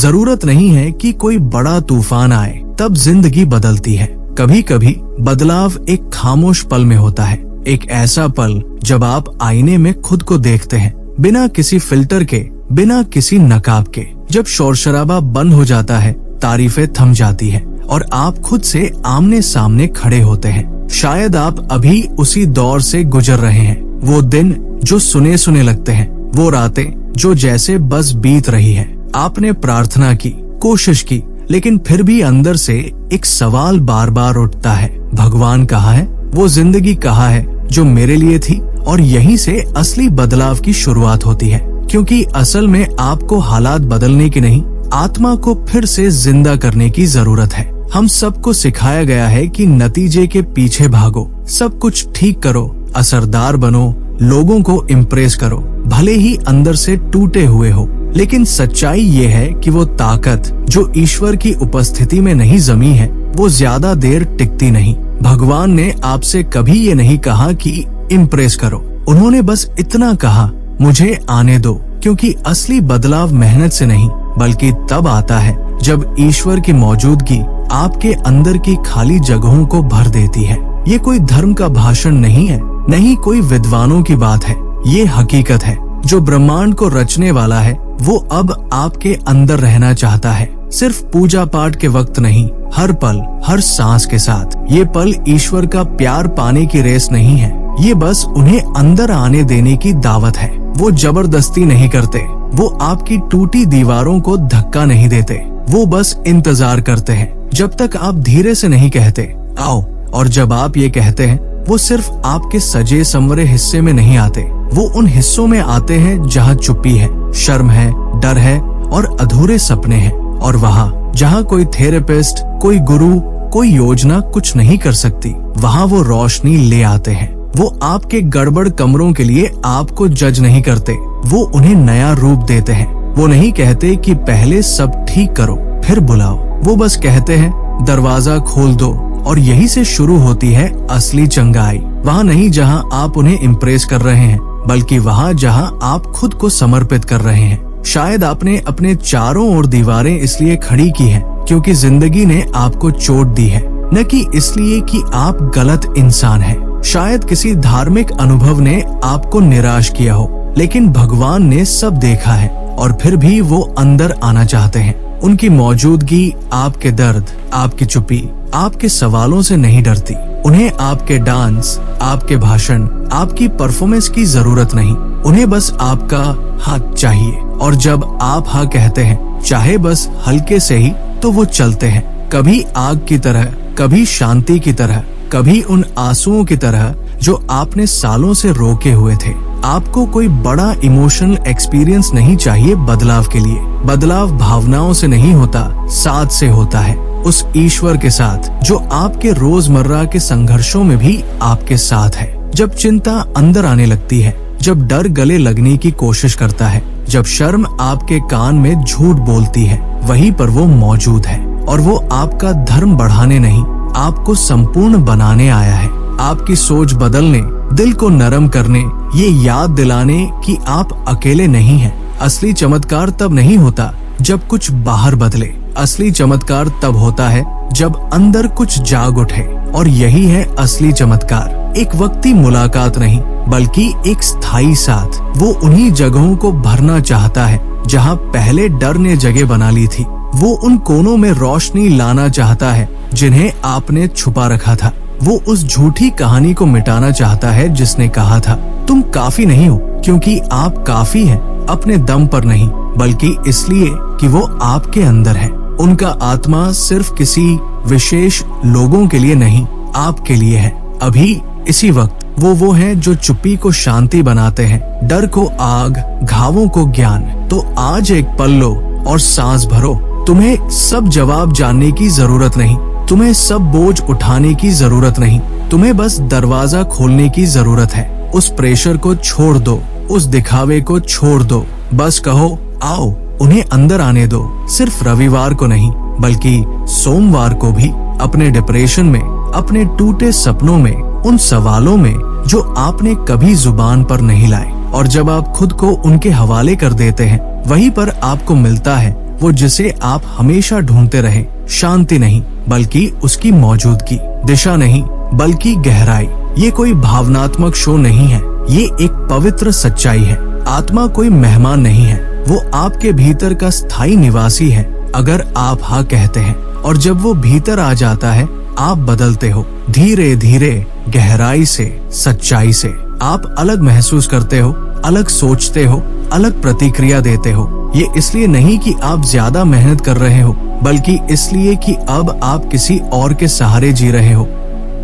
जरूरत नहीं है कि कोई बड़ा तूफान आए तब जिंदगी बदलती है। कभी कभी बदलाव एक खामोश पल में होता है। एक ऐसा पल जब आप आईने में खुद को देखते हैं, बिना किसी फिल्टर के, बिना किसी नकाब के। जब शोर शराबा बंद हो जाता है, तारीफें थम जाती है और आप खुद से आमने सामने खड़े होते हैं। शायद आप अभी उसी दौर से गुजर रहे हैं। वो दिन जो सुने सुने लगते हैं, वो रातें जो जैसे बस बीत रही है। आपने प्रार्थना की, कोशिश की, लेकिन फिर भी अंदर से एक सवाल बार बार उठता है, भगवान कहाँ है? वो जिंदगी कहाँ है जो मेरे लिए थी? और यहीं से असली बदलाव की शुरुआत होती है, क्योंकि असल में आपको हालात बदलने की नहीं, आत्मा को फिर से जिंदा करने की जरूरत है। हम सबको सिखाया गया है कि नतीजे के पीछे भागो, सब कुछ ठीक करो, असरदार बनो, लोगों को इम्प्रेस करो, भले ही अंदर से टूटे हुए हो। लेकिन सच्चाई ये है कि वो ताकत जो ईश्वर की उपस्थिति में नहीं जमी है, वो ज्यादा देर टिकती नहीं। भगवान ने आपसे कभी ये नहीं कहा कि इम्प्रेस करो, उन्होंने बस इतना कहा, मुझे आने दो। क्योंकि असली बदलाव मेहनत से नहीं, बल्कि तब आता है जब ईश्वर की मौजूदगी आपके अंदर की खाली जगहों को भर देती है। ये कोई धर्म का भाषण नहीं है, नहीं कोई विद्वानों की बात है, ये हकीकत है। जो ब्रह्मांड को रचने वाला है, वो अब आपके अंदर रहना चाहता है। सिर्फ पूजा पाठ के वक्त नहीं, हर पल, हर सांस के साथ। ये पल ईश्वर का प्यार पाने की रेस नहीं है, ये बस उन्हें अंदर आने देने की दावत है। वो जबरदस्ती नहीं करते, वो आपकी टूटी दीवारों को धक्का नहीं देते, वो बस इंतजार करते हैं जब तक आप धीरे से नहीं कहते आओ। और जब आप ये कहते हैं, वो सिर्फ आपके सजे संवरे हिस्से में नहीं आते, वो उन हिस्सों में आते हैं जहाँ चुप्पी है, शर्म है, डर है और अधूरे सपने हैं। और वहाँ जहाँ कोई थेरेपिस्ट, कोई गुरु, कोई योजना कुछ नहीं कर सकती, वहाँ वो रोशनी ले आते हैं। वो आपके गड़बड़ कमरों के लिए आपको जज नहीं करते, वो उन्हें नया रूप देते हैं। वो नहीं कहते कि पहले सब ठीक करो फिर बुलाओ, वो बस कहते हैं दरवाजा खोल दो। और यही से शुरू होती है असली चंगाई। वहाँ नहीं जहाँ आप उन्हें इम्प्रेस कर रहे हैं, बल्कि वहाँ जहाँ आप खुद को समर्पित कर रहे हैं। शायद आपने अपने चारों ओर दीवारें इसलिए खड़ी की हैं, क्योंकि जिंदगी ने आपको चोट दी है, न कि इसलिए कि आप गलत इंसान हैं। शायद किसी धार्मिक अनुभव ने आपको निराश किया हो, लेकिन भगवान ने सब देखा है और फिर भी वो अंदर आना चाहते हैं। उनकी मौजूदगी आपके दर्द, आपकी चुप्पी, आपके सवालों से नहीं डरती। उन्हें आपके डांस, आपके भाषण, आपकी परफॉर्मेंस की जरूरत नहीं, उन्हें बस आपका हाथ चाहिए। और जब आप हाँ कहते हैं, चाहे बस हल्के से ही, तो वो चलते हैं, कभी आग की तरह, कभी शांति की तरह, कभी उन आंसुओं की तरह जो आपने सालों से रोके हुए थे। आपको कोई बड़ा इमोशनल एक्सपीरियंस नहीं चाहिए बदलाव के लिए। बदलाव भावनाओं से नहीं होता, साथ से होता है, उस ईश्वर के साथ जो आपके रोजमर्रा के संघर्षों में भी आपके साथ है। जब चिंता अंदर आने लगती है, जब डर गले लगने की कोशिश करता है, जब शर्म आपके कान में झूठ बोलती है, वहीं पर वो मौजूद है। और वो आपका धर्म बढ़ाने नहीं, आपको संपूर्ण बनाने आया है। आपकी सोच बदलने, दिल को नरम करने, ये याद दिलाने कि आप अकेले नहीं हैं। असली चमत्कार तब नहीं होता जब कुछ बाहर बदले, असली चमत्कार तब होता है जब अंदर कुछ जाग उठे। और यही है असली चमत्कार, एक वक्ती मुलाकात नहीं, बल्कि एक स्थायी साथ। वो उन्हीं जगहों को भरना चाहता है जहाँ पहले डर ने जगह बना ली थी। वो उन कोनों में रोशनी लाना चाहता है जिन्हें आपने छुपा रखा था। वो उस झूठी कहानी को मिटाना चाहता है जिसने कहा था तुम काफी नहीं हो, क्योंकि आप काफी हैं, अपने दम पर नहीं, बल्कि इसलिए कि वो आपके अंदर है। उनका आत्मा सिर्फ किसी विशेष लोगों के लिए नहीं, आपके लिए है। अभी इसी वक्त वो हैं जो चुप्पी को शांति बनाते हैं, डर को आग, घावों को ज्ञान। तो आज एक पल लो और सांस भरो। तुम्हें सब जवाब जानने की जरूरत नहीं, तुम्हें सब बोझ उठाने की जरूरत नहीं, तुम्हें बस दरवाजा खोलने की जरूरत है। उस प्रेशर को छोड़ दो, उस दिखावे को छोड़ दो, बस कहो आओ, उन्हें अंदर आने दो। सिर्फ रविवार को नहीं, बल्कि सोमवार को भी। अपने डिप्रेशन में, अपने टूटे सपनों में, उन सवालों में जो आपने कभी जुबान पर नहीं लाए। और जब आप खुद को उनके हवाले कर देते हैं, वहीं पर आपको मिलता है वो जिसे आप हमेशा ढूंढते रहे। शांति नहीं बल्कि उसकी मौजूदगी, दिशा नहीं बल्कि गहराई। ये कोई भावनात्मक शो नहीं है, ये एक पवित्र सच्चाई है। आत्मा कोई मेहमान नहीं है, वो आपके भीतर का स्थायी निवासी है अगर आप हाँ कहते हैं। और जब वो भीतर आ जाता है आप बदलते हो, धीरे धीरे, गहराई से, सच्चाई से। आप अलग महसूस करते हो, अलग सोचते हो, अलग प्रतिक्रिया देते हो। ये इसलिए नहीं कि आप ज्यादा मेहनत कर रहे हो, बल्कि इसलिए कि अब आप किसी और के सहारे जी रहे हो,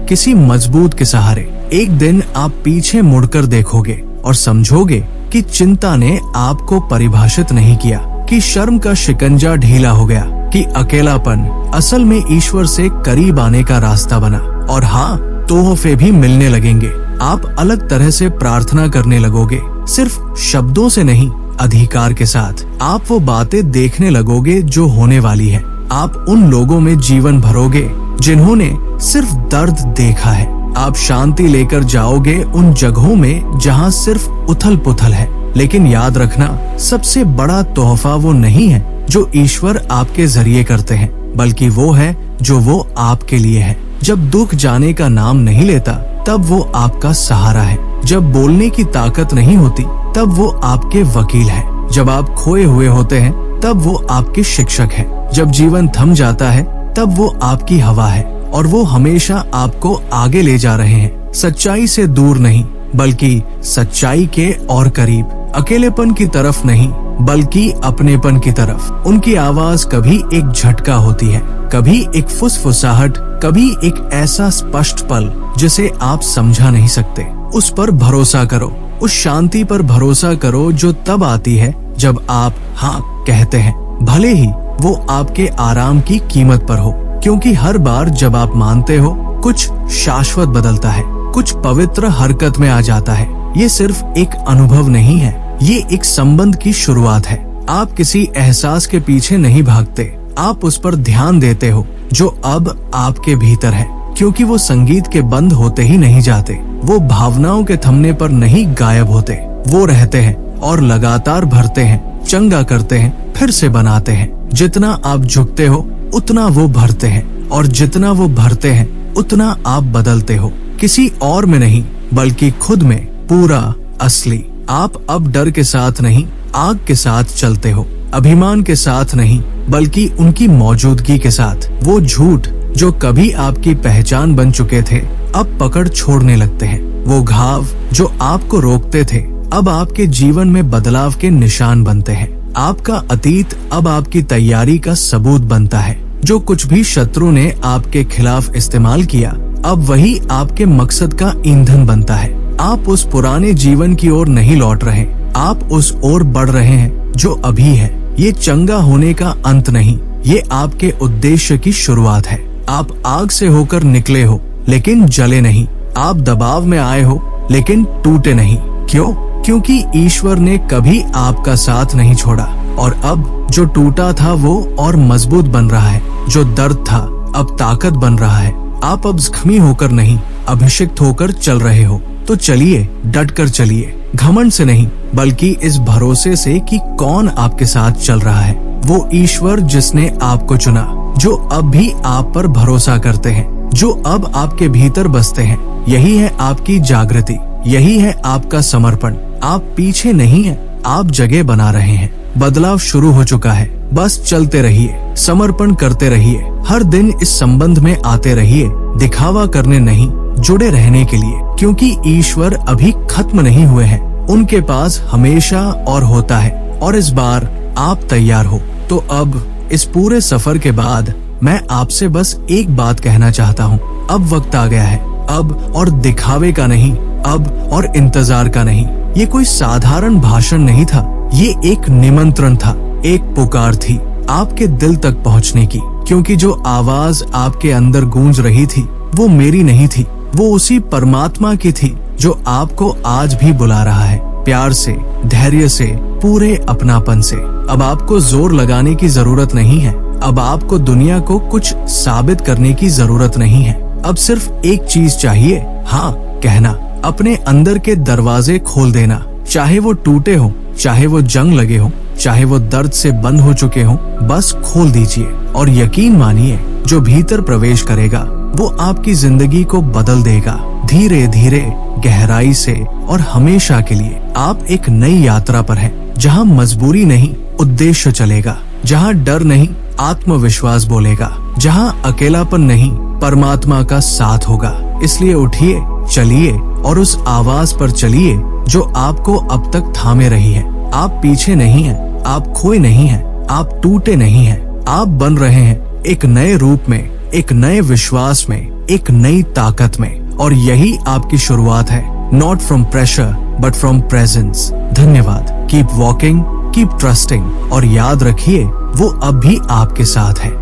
किसी मजबूत के सहारे। एक दिन आप पीछे मुड़कर देखोगे और समझोगे कि चिंता ने आपको परिभाषित नहीं किया, कि शर्म का शिकंजा ढीला हो गया, कि अकेलापन असल में ईश्वर से करीब आने का रास्ता बना। और हाँ, तोहफे भी मिलने लगेंगे। आप अलग तरह से प्रार्थना करने लगोगे, सिर्फ शब्दों से नहीं, अधिकार के साथ। आप वो बातें देखने लगोगे जो होने वाली है। आप उन लोगों में जीवन भरोगे जिन्होंने सिर्फ दर्द देखा है। आप शांति लेकर जाओगे उन जगहों में जहाँ सिर्फ उथल पुथल है। लेकिन याद रखना, सबसे बड़ा तोहफा वो नहीं है जो ईश्वर आपके जरिए करते हैं, बल्कि वो है जो वो आपके लिए है। जब दुख जाने का नाम नहीं लेता तब वो आपका सहारा है। जब बोलने की ताकत नहीं होती तब वो आपके वकील है। जब आप खोए हुए होते हैं तब वो आपके शिक्षक है। जब जीवन थम जाता है तब वो आपकी हवा है और वो हमेशा आपको आगे ले जा रहे हैं। सच्चाई से दूर नहीं बल्कि सच्चाई के और करीब। अकेलेपन की तरफ नहीं बल्कि अपनेपन की तरफ। उनकी आवाज कभी एक झटका होती है, कभी एक फुसफुसाहट, कभी एक ऐसा स्पष्ट पल जिसे आप समझा नहीं सकते। उस पर भरोसा करो, उस शांति पर भरोसा करो जो तब आती है जब आप हाँ कहते हैं, भले ही वो आपके आराम की कीमत पर हो। क्योंकि हर बार जब आप मानते हो, कुछ शाश्वत बदलता है, कुछ पवित्र हरकत में आ जाता है। ये सिर्फ एक अनुभव नहीं है, ये एक संबंध की शुरुआत है। आप किसी एहसास के पीछे नहीं भागते, आप उस पर ध्यान देते हो जो अब आपके भीतर है। क्योंकि वो संगीत के बंद होते ही नहीं जाते, वो भावनाओं के थमने पर नहीं गायब होते। वो रहते हैं और लगातार भरते हैं, चंगा करते हैं, फिर से बनाते हैं। जितना आप झुकते हो उतना वो भरते हैं, और जितना वो भरते हैं उतना आप बदलते हो। किसी और में नहीं बल्कि खुद में, पूरा, असली। आप अब डर के साथ नहीं, आग के साथ चलते हो। अभिमान के साथ नहीं बल्कि उनकी मौजूदगी के साथ। वो झूठ जो कभी आपकी पहचान बन चुके थे अब पकड़ छोड़ने लगते हैं। वो घाव जो आपको रोकते थे अब आपके जीवन में बदलाव के निशान बनते हैं। आपका अतीत अब आपकी तैयारी का सबूत बनता है। जो कुछ भी शत्रु ने आपके खिलाफ इस्तेमाल किया अब वही आपके मकसद का ईंधन बनता है। आप उस पुराने जीवन की ओर नहीं लौट रहे, आप उस ओर बढ़ रहे हैं जो अभी है। ये चंगा होने का अंत नहीं, ये आपके उद्देश्य की शुरुआत है। आप आग से होकर निकले हो लेकिन जले नहीं। आप दबाव में आए हो लेकिन टूटे नहीं। क्यों? क्योंकि ईश्वर ने कभी आपका साथ नहीं छोड़ा। और अब जो टूटा था वो और मजबूत बन रहा है। जो दर्द था अब ताकत बन रहा है। आप अब जख्मी होकर नहीं, अभिषिक्त होकर चल रहे हो। तो चलिए, डट कर चलिए, घमंड से नहीं बल्कि इस भरोसे से कि कौन आपके साथ चल रहा है। वो ईश्वर जिसने आपको चुना, जो अब भी आप पर भरोसा करते हैं, जो अब आपके भीतर बसते हैं। यही है आपकी जागृति, यही है आपका समर्पण। आप पीछे नहीं हैं, आप जगह बना रहे हैं। बदलाव शुरू हो चुका है, बस चलते रहिए, समर्पण करते रहिए। हर दिन इस संबंध में आते रहिए, दिखावा करने नहीं, जुड़े रहने के लिए। क्योंकि ईश्वर अभी खत्म नहीं हुए हैं, उनके पास हमेशा और होता है। और इस बार आप तैयार हो तो अब इस पूरे सफर के बाद मैं आपसे बस एक बात कहना चाहता हूँ। अब वक्त आ गया है, अब और दिखावे का नहीं, अब और इंतजार का नहीं। ये कोई साधारण भाषण नहीं था, ये एक निमंत्रण था, एक पुकार थी आपके दिल तक पहुँचने की। क्योंकि जो आवाज आपके अंदर गूंज रही थी वो मेरी नहीं थी, वो उसी परमात्मा की थी जो आपको आज भी बुला रहा है, प्यार से, धैर्य से, पूरे अपनापन से। अब आपको जोर लगाने की जरूरत नहीं है, अब आपको दुनिया को कुछ साबित करने की जरूरत नहीं है। अब सिर्फ एक चीज चाहिए, हाँ कहना। अपने अंदर के दरवाजे खोल देना, चाहे वो टूटे हो, चाहे वो जंग लगे हो, चाहे वो दर्द से बंद हो चुके हो, बस खोल दीजिए और यकीन मानिए जो भीतर प्रवेश करेगा वो आपकी जिंदगी को बदल देगा। धीरे धीरे, गहराई से और हमेशा के लिए आप एक नई यात्रा पर हैं, जहां मजबूरी नहीं उद्देश्य चलेगा, जहां डर नहीं आत्मविश्वास बोलेगा, जहां अकेलापन नहीं परमात्मा का साथ होगा। इसलिए उठिए, चलिए और उस आवाज पर चलिए जो आपको अब तक थामे रही है। आप पीछे नहीं हैं, आप खोए नहीं हैं, आप टूटे नहीं हैं, आप बन रहे हैं एक नए रूप में, एक नए विश्वास में, एक नई ताकत में। और यही आपकी शुरुआत है। Not from pressure but from presence. धन्यवाद। कीप वॉकिंग, कीप ट्रस्टिंग और याद रखिए वो अब भी आपके साथ है।